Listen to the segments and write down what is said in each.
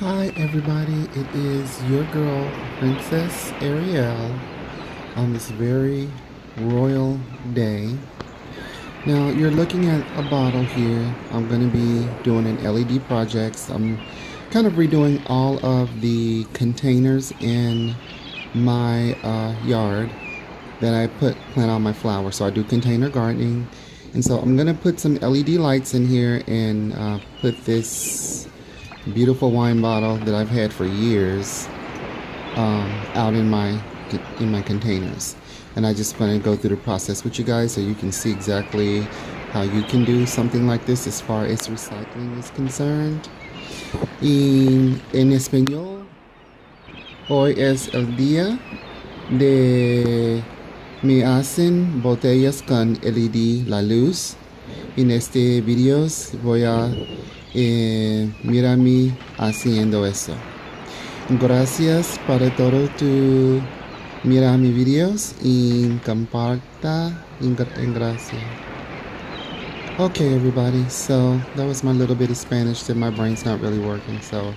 Hi everybody, it is your girl Princess Ariel on this very royal day. Now you're looking at a bottle here. I'm going to be doing an LED projects. I'm kind of redoing all of the containers in my yard that I plant all my flowers. So I do container gardening, and so I'm going to put some LED lights in here and put this beautiful wine bottle that I've had for years out in my containers. And I just want to go through the process with you guys so you can see exactly how you can do something like this as far as recycling is concerned. En español, hoy es el día de me hacen botellas con LED la luz. En este video voy a mira mi haciendo eso. Gracias para todo tu mira mis videos y comparta en gracia. Okay, everybody, so that was my little bit of Spanish that my brain's not really working, so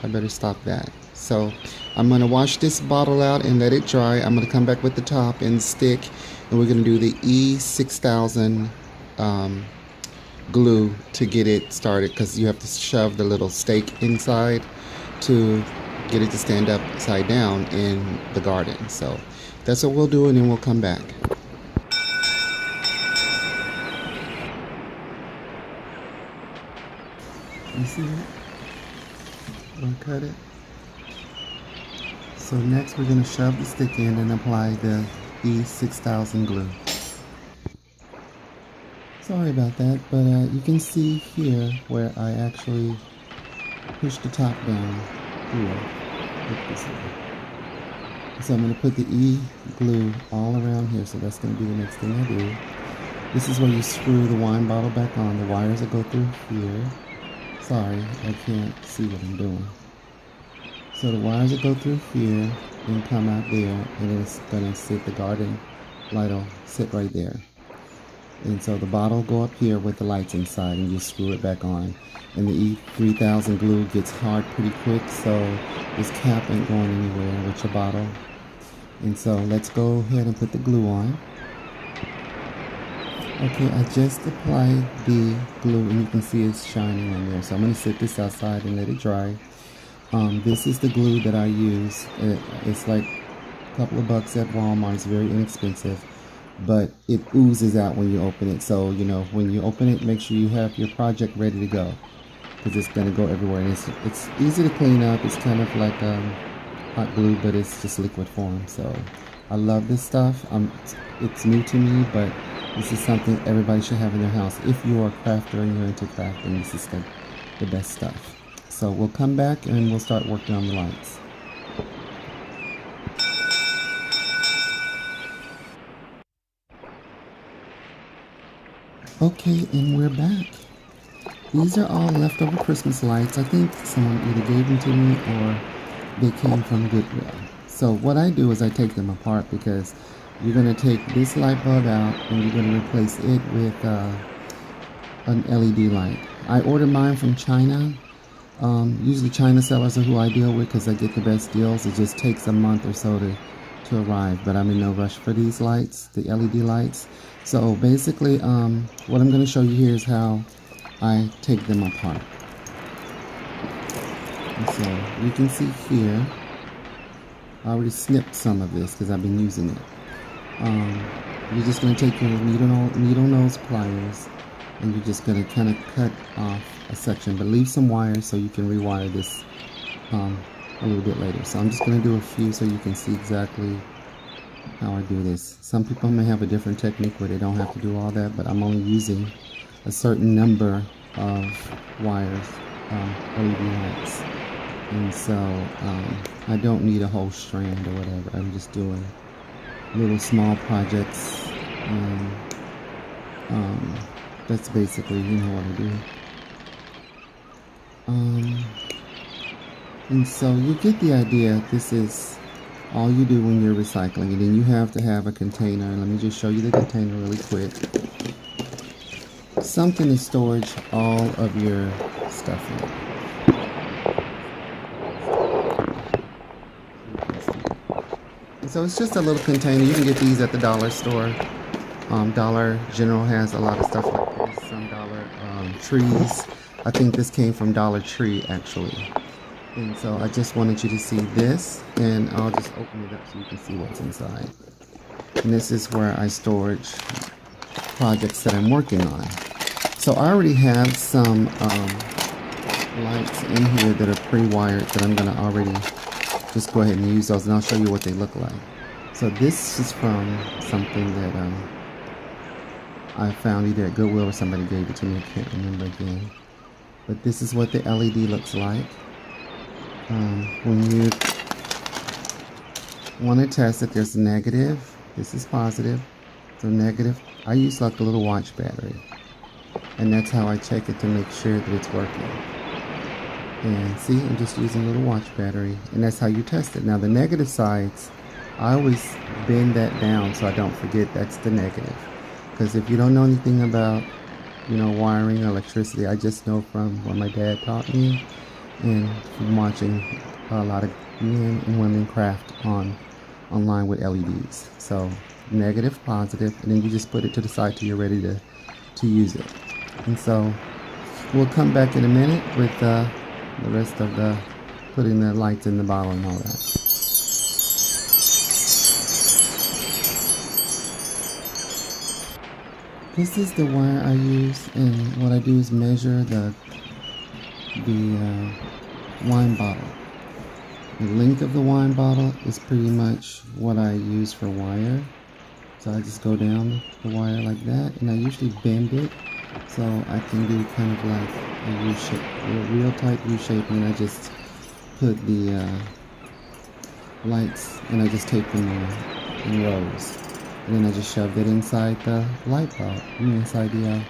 I better stop that. So I'm going to wash this bottle out and let it dry. I'm going to come back with the top and stick, and we're going to do the E6000 glue to get it started, because you have to shove the little stake inside to get it to stand upside down in the garden. So that's what we'll do, and then we'll come back. You see that? I'll cut it. So next we're going to shove the stick in and apply the E6000 glue. Sorry about that, but you can see here where I actually push the top down here. So I'm going to put the E glue all around here, so that's going to be the next thing I do. This is where you screw the wine bottle back on. The wires will go through here. Sorry, I can't see what I'm doing. So the wires will go through here and come out there, and it's going to sit, the garden light will sit right there. And so the bottle will go up here with the lights inside, and you screw it back on. And the E3000 glue gets hard pretty quick, so this cap ain't going anywhere with your bottle. And so let's go ahead and put the glue on. Okay, I just applied the glue, and you can see it's shining on there. So I'm going to sit this outside and let it dry. This is the glue that I use. It's like a couple of bucks at Walmart. It's very inexpensive, but it oozes out when you open it. So, you know, when you open it, make sure you have your project ready to go, because it's going to go everywhere. And it's easy to clean up. It's kind of like hot glue, but it's just liquid form. So I love this stuff. It's new to me, but this is something everybody should have in their house. If you are a crafter and you're into crafting, this is the best stuff. So we'll come back and we'll start working on the lights. Okay, and we're back. These are all leftover Christmas lights. I think someone either gave them to me or they came from Goodwill. So what I do is I take them apart, because you're going to take this light bulb out and you're going to replace it with an LED light. I ordered mine from China. Usually China sellers are who I deal with, because I get the best deals. It just takes a month or so to arrive, but I'm in no rush for these lights, the LED lights. So basically, what I'm going to show you here is how I take them apart. And so you can see here, I already snipped some of this because I've been using it. You're just going to take your needle nose pliers, and you're just going to kind of cut off a section, but leave some wires so you can rewire this a little bit later. So I'm just going to do a few so you can see exactly how I do this. Some people may have a different technique where they don't have to do all that, but I'm only using a certain number of wires, LED lights, and so I don't need a whole strand or whatever. I'm just doing little small projects, and that's basically, you know, what I do. And so you get the idea. This is all you do when you're recycling, and then you have to have a container. Let me just show you the container really quick. Something to storage all of your stuff in. So it's just a little container. You can get these at the dollar store. Dollar General has a lot of stuff like this. Some Dollar Trees. I think this came from Dollar Tree actually. And so I just wanted you to see this, and I'll just open it up so you can see what's inside. And this is where I storage projects that I'm working on. So I already have some lights in here that are pre-wired that I'm going to already just go ahead and use those, and I'll show you what they look like. So this is from something that I found either at Goodwill or somebody gave it to me. I can't remember again. But this is what the LED looks like. When you want to test it, there's negative. This is positive. So negative. I use like a little watch battery. And that's how I check it to make sure that it's working. And see, I'm just using a little watch battery. And that's how you test it. Now the negative sides, I always bend that down so I don't forget that's the negative. Because if you don't know anything about, wiring or electricity, I just know from what my dad taught me and from watching a lot of men and women craft online with LEDs. So negative, positive, and then you just put it to the side till you're ready to use it. And so we'll come back in a minute with the rest of the putting the lights in the bottle and all that. This is the wire I use, and what I do is measure the wine bottle. The length of the wine bottle is pretty much what I use for wire. So I just go down the wire like that, and I usually bend it so I can do kind of like a U-shape, a real tight U-shape, and then I just put the lights, and I just tape them in rows. And then I just shoved it inside the light bulb, inside the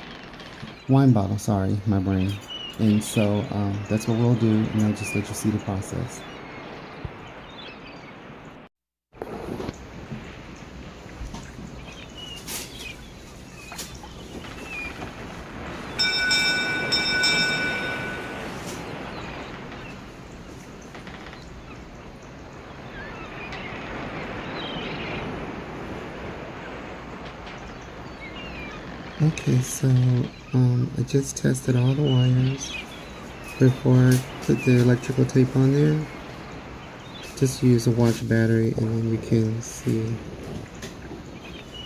wine bottle, sorry, my brain. And so that's what we'll do, and I'll just let you see the process. Okay, so I just tested all the wires before I put the electrical tape on there. Just use a watch battery, and then we can see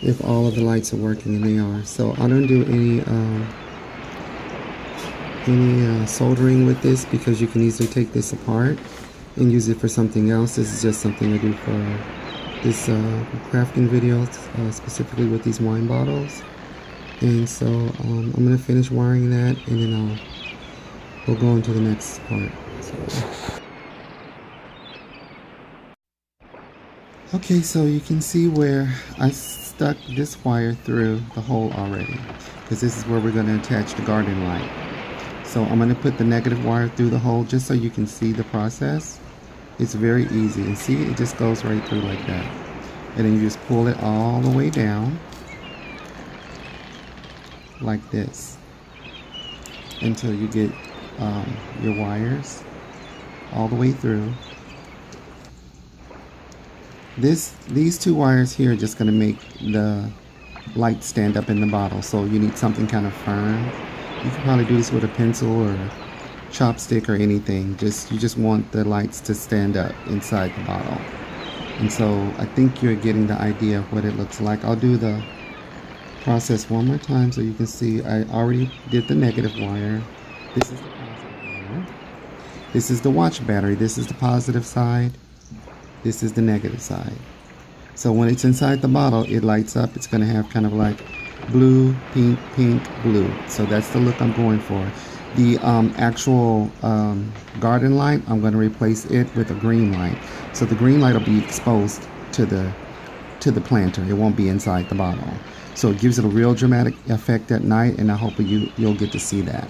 if all of the lights are working, and they are. So I don't do any soldering with this, because you can easily take this apart and use it for something else. This is just something I do for this crafting video, specifically with these wine bottles. And so I'm going to finish wiring that, and then we'll go into the next part. Okay, so you can see where I stuck this wire through the hole already, because this is where we're going to attach the garden light. So I'm going to put the negative wire through the hole just so you can see the process. It's very easy, and see, it just goes right through like that. And then you just pull it all the way down like this until you get your wires all the way through. These two wires here are just going to make the light stand up in the bottle, so you need something kind of firm. You can probably do this with a pencil or a chopstick or anything. You just want the lights to stand up inside the bottle. And so I think you're getting the idea of what it looks like. I'll do the process one more time so you can see. I already did the negative wire. This is the positive wire. This is the watch battery. This is the positive side. This is the negative side. So when it's inside the bottle, it lights up. It's going to have kind of like blue, pink, pink, blue. So that's the look I'm going for. The actual garden light, I'm going to replace it with a green light. So the green light will be exposed to the planter. It won't be inside the bottle. So it gives it a real dramatic effect at night, and I hope you'll get to see that.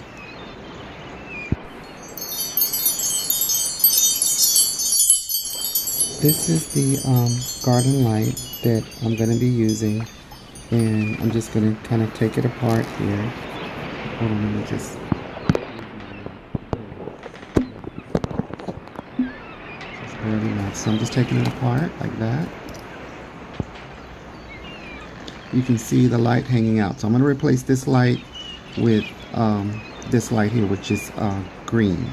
This is the garden light that I'm going to be using, and I'm just going to kind of take it apart here. Hold on, let me just barely match. So I'm just taking it apart like that. you can see the light hanging out. So I'm going to replace this light with this light here, which is green.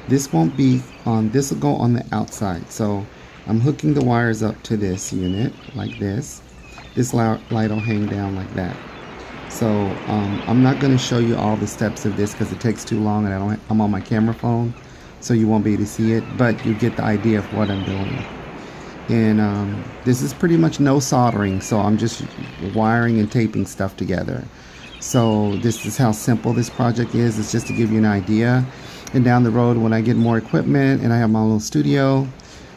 This won't be on, this will go on the outside. So I'm hooking the wires up to this unit like this. This light will hang down like that. So I'm not going to show you all the steps of this because it takes too long, and I'm on my camera phone, so you won't be able to see it, but you get the idea of what I'm doing. And this is pretty much no soldering, so I'm just wiring and taping stuff together. So this is how simple this project is. It's just to give you an idea. And down the road, when I get more equipment and I have my little studio,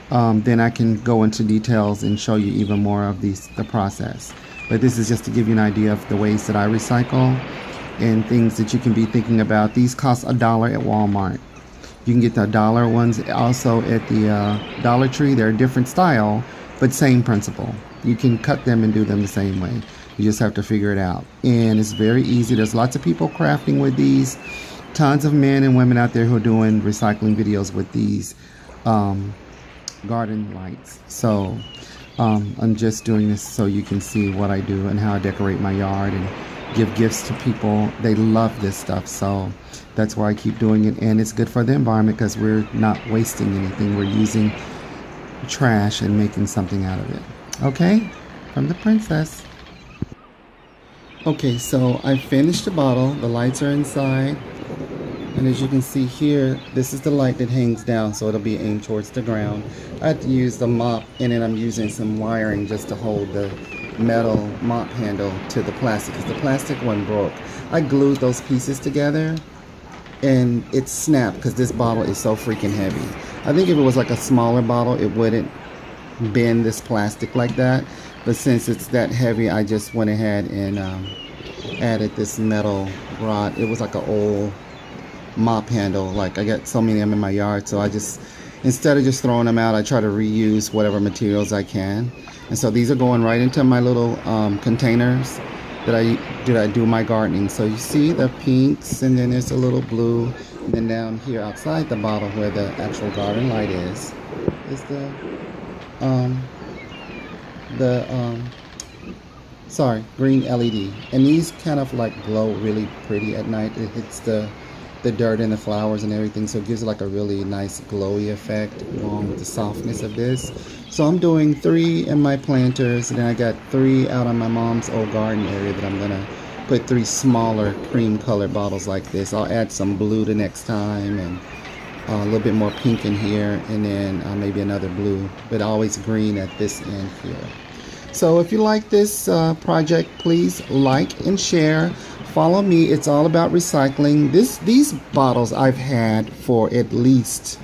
then I can go into details and show you even more of the process. But this is just to give you an idea of the ways that I recycle and things that you can be thinking about. These cost $1 at Walmart. You can get the $1 ones also at the Dollar Tree. They're a different style, but same principle. You can cut them and do them the same way. You just have to figure it out. And it's very easy. There's lots of people crafting with these. Tons of men and women out there who are doing recycling videos with these garden lights. So I'm just doing this so you can see what I do and how I decorate my yard and give gifts to people. They love this stuff, so that's why I keep doing it. And it's good for the environment because we're not wasting anything. We're using trash and making something out of it. Okay, from the princess. Okay, so I finished the bottle. The lights are inside. And as you can see here, this is the light that hangs down, so it'll be aimed towards the ground. I had to use the mop, and then I'm using some wiring just to hold the metal mop handle to the plastic, because the plastic one broke. I glued those pieces together, and it snapped because this bottle is so freaking heavy. I think if it was like a smaller bottle, it wouldn't bend this plastic like that. But since it's that heavy, I just went ahead and added this metal rod. It was like an old mop handle. Like, I got so many of them in my yard, so I just, instead of just throwing them out, I try to reuse whatever materials I can. And so these are going right into my little containers that I do my gardening. So you see the pinks, and then there's a little blue, and then down here outside the bottle where the actual garden light is the green LED. And these kind of like glow really pretty at night. It hits the dirt and the flowers and everything, so it gives it like a really nice glowy effect along with the softness of this. So I'm doing 3 in my planters, and then I got 3 out on my mom's old garden area that I'm gonna put 3 smaller cream colored bottles like this. I'll add some blue the next time, and a little bit more pink in here, and then maybe another blue, but always green at this end here. So if you like this project, please like and share. Follow me. It's all about recycling. These bottles I've had for at least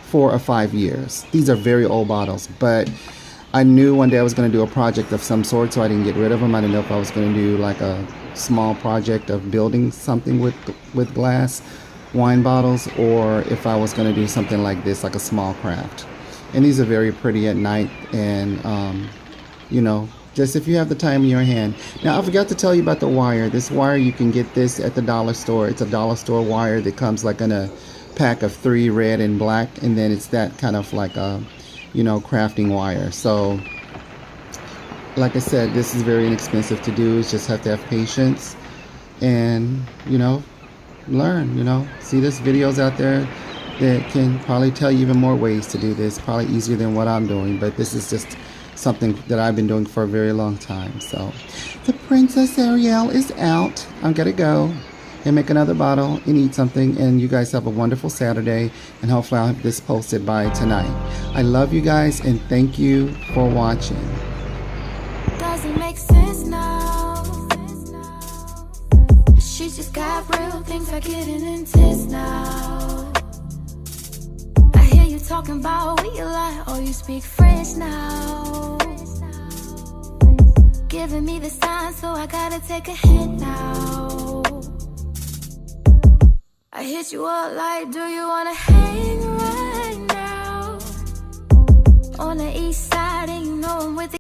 4 or 5 years. These are very old bottles, but I knew one day I was going to do a project of some sort, so I didn't get rid of them. I didn't know if I was going to do like a small project of building something with glass wine bottles, or if I was going to do something like this, like a small craft. And these are very pretty at night, and you know, just if you have the time in your hand. Now, I forgot to tell you about the wire. This wire, you can get this at the dollar store. It's a dollar store wire that comes like in a pack of 3, red and black, and then it's that kind of like a, you know, crafting wire. So like I said, this is very inexpensive to do. You just have to have patience and, you know, learn, you know. See, there's videos out there that can probably tell you even more ways to do this, probably easier than what I'm doing, but this is just something that I've been doing for a very long time. So the Princess Ariel is out. I'm gonna go and make another bottle and eat something, and you guys have a wonderful Saturday, and hopefully I'll have this posted by tonight. I love you guys, and thank you for watching. Doesn't make sense now. She just got real things are getting intense now. I hear you talking about what you like, or you speak French now. Giving me the sign, so I gotta take a hint now. I hit you up like, do you wanna hang right now? On the east side, and you know I'm with the